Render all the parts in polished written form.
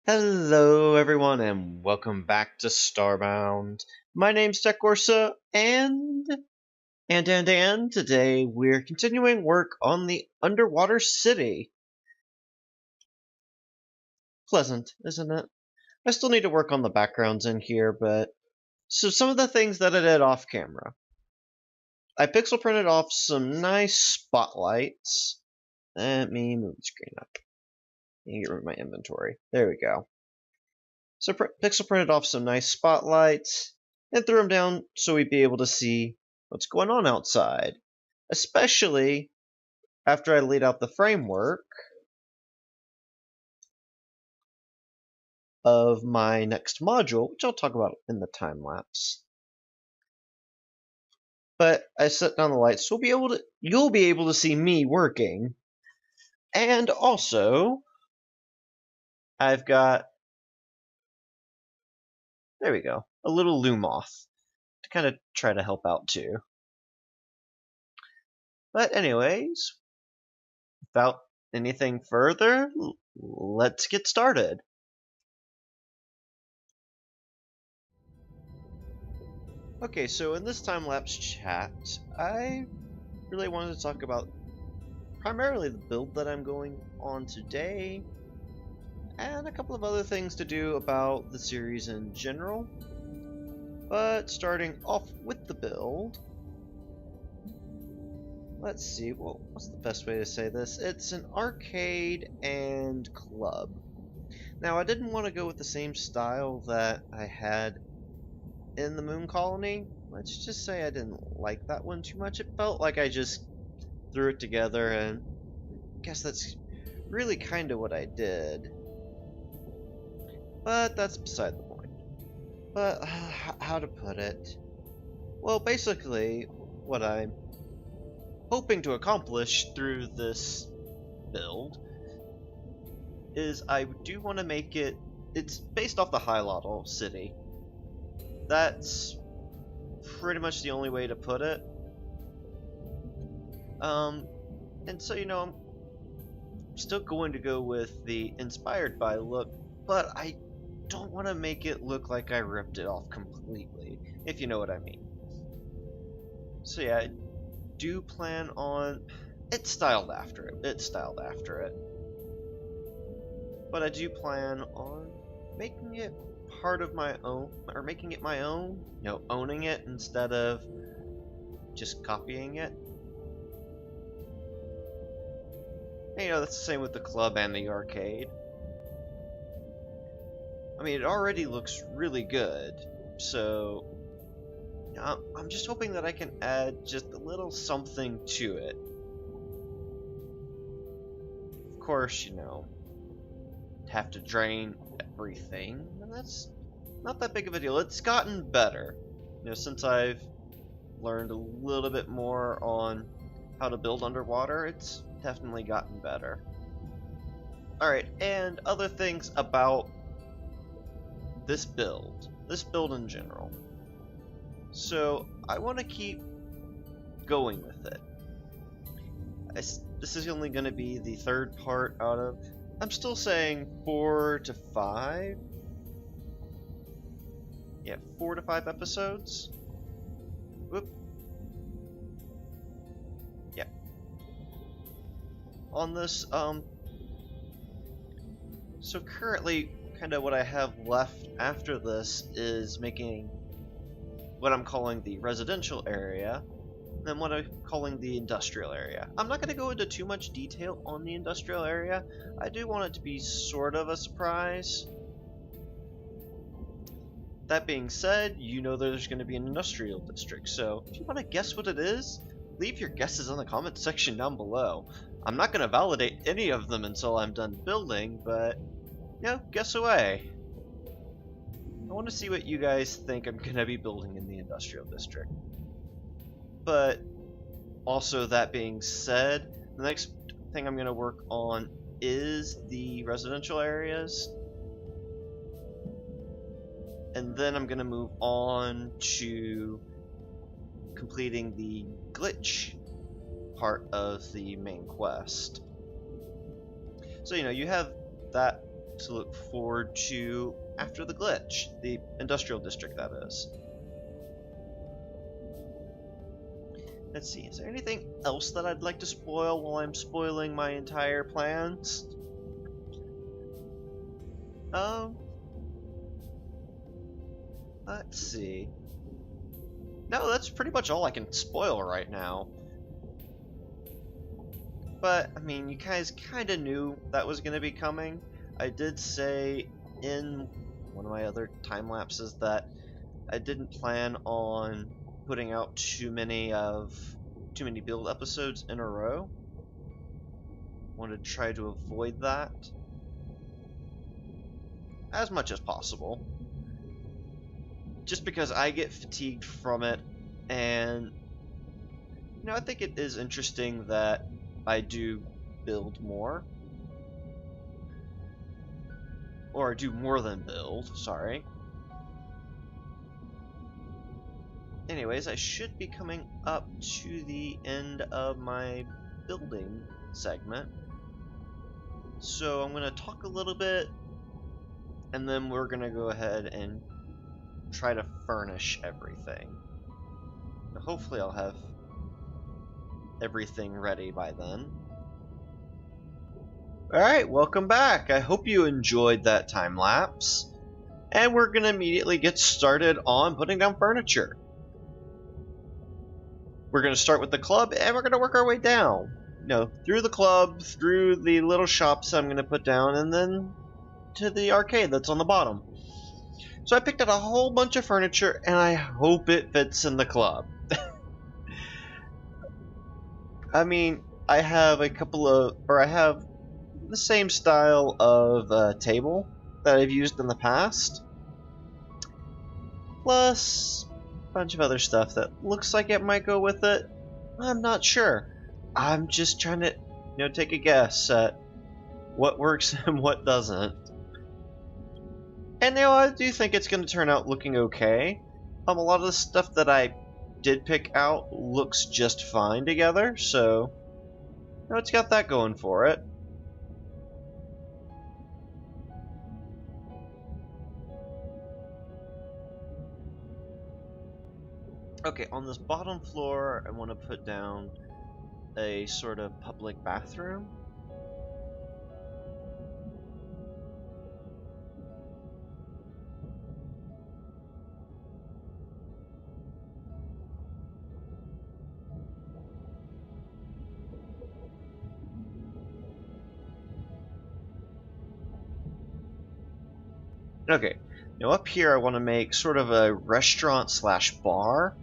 Hello, everyone, and welcome back to Starbound. My name's TechCorsa, and today we're continuing work on the underwater city. Pleasant, isn't it? I still need to work on the backgrounds in here, but so some of the things that I did off camera. I pixel printed off some nice spotlights. Let me move the screen up and get rid of my inventory. There we go. So pixel printed off some nice spotlights and threw them down so we'd be able to see what's going on outside. Especially after I laid out the framework of my next module, which I'll talk about in the time lapse. But I set down the lights so you'll be able to see me working. And also, I've got, there we go, a little Lumoth to kind of try to help out too. But anyways, without anything further, let's get started. Okay, so in this time-lapse chat, I really wanted to talk about primarily the build that I'm going on today, and a couple of other things to do about the series in general. But starting off with the build, let's see, well, what's the best way to say this? It's an arcade and club. Now, I didn't want to go with the same style that I had in the Moon Colony. Let's just say I didn't like that one too much. It felt like I just threw it together, and I guess that's really kind of what I did. But that's beside the point. But how to put it? Well, basically, what I'm hoping to accomplish through this build is I do want to make it's based off the Hylotl city. That's pretty much the only way to put it. And so, I'm still going to go with the inspired by look, but I don't want to make it look like I ripped it off completely, if you know what I mean. So yeah, I do plan on... It's styled after it. But I do plan on making it part of my own, or making it my own, owning it instead of just copying it. And, that's the same with the club and the arcade. I mean, it already looks really good, so I'm just hoping that I can add just a little something to it. Of course, have to drain everything, and that's not that big of a deal. It's gotten better, since I've learned a little bit more on how to build underwater. It's definitely gotten better. Alright, and other things about this build in general. So I want to keep going with it. This is only going to be the third part out of, I'm still saying 4 to 5. Yeah, 4 to 5 episodes. Whoop. Yeah. On this, so currently, kind of what I have left after this is making what I'm calling the residential area, and what I'm calling the industrial area. I'm not going to go into too much detail on the industrial area. I do want it to be sort of a surprise. That being said, there's going to be an industrial district, so if you want to guess what it is, leave your guesses in the comment section down below. I'm not going to validate any of them until I'm done building, but, guess away. I want to see what you guys think I'm going to be building in the industrial district. But also, that being said, the next thing I'm going to work on is the residential areas. And then I'm going to move on to completing the glitch part of the main quest. So, you have that to look forward to after the glitch, the industrial district, that is. Let's see, is there anything else that I'd like to spoil while I'm spoiling my entire plans? Let's see. No, that's pretty much all I can spoil right now. But, I mean, you guys kind of knew that was going to be coming. I did say in one of my other time lapses that I didn't plan on putting out too many build episodes in a row. Wanted to try to avoid that as much as possible. Just because I get fatigued from it, and I think it is interesting that I do build more. Or do more than build, sorry. Anyways, I should be coming up to the end of my building segment. So I'm going to talk a little bit, and then we're going to go ahead and try to furnish everything. Now, hopefully I'll have everything ready by then. Alright, welcome back. I hope you enjoyed that time lapse. And we're going to immediately get started on putting down furniture. We're going to start with the club, and we're going to work our way down. Through the club, through the little shops I'm going to put down, and then to the arcade that's on the bottom. So I picked out a whole bunch of furniture, and I hope it fits in the club. I mean, I have I have the same style of table that I've used in the past, plus a bunch of other stuff that looks like it might go with it. I'm not sure. I'm just trying to, take a guess at what works and what doesn't. And I do think it's going to turn out looking okay. A lot of the stuff that I did pick out looks just fine together, so it's got that going for it. Okay, on this bottom floor, I want to put down a sort of public bathroom. Okay, now up here I want to make sort of a restaurant/bar.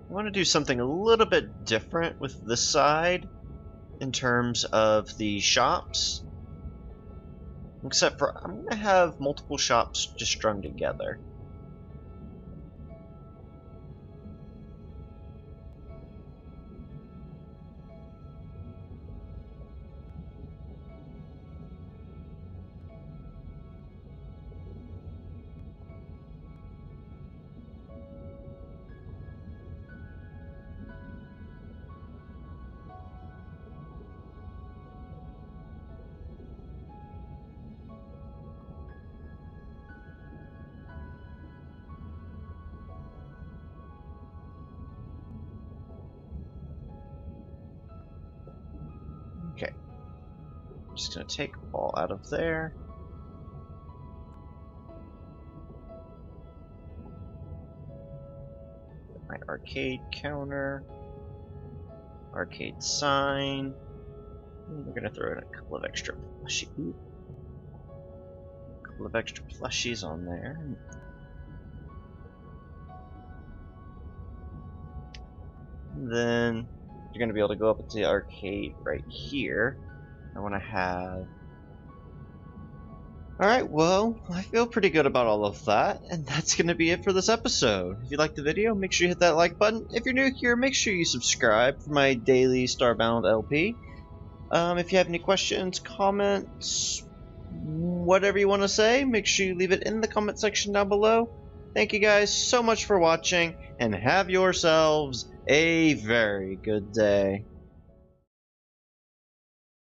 I want to do something a little bit different with this side in terms of the shops. Except for, I'm going to have multiple shops just strung together. Okay. I'm just going to take all out of there. Put my arcade counter, arcade sign. And we're gonna throw in a couple of extra plushies on there. And then you're gonna be able to go up into the arcade right here. I want to have. Alright, well, I feel pretty good about all of that, and that's going to be it for this episode. If you liked the video, make sure you hit that like button. If you're new here, make sure you subscribe for my daily Starbound LP. If you have any questions, comments, whatever you want to say, make sure you leave it in the comment section down below. Thank you guys so much for watching, and have yourselves a very good day.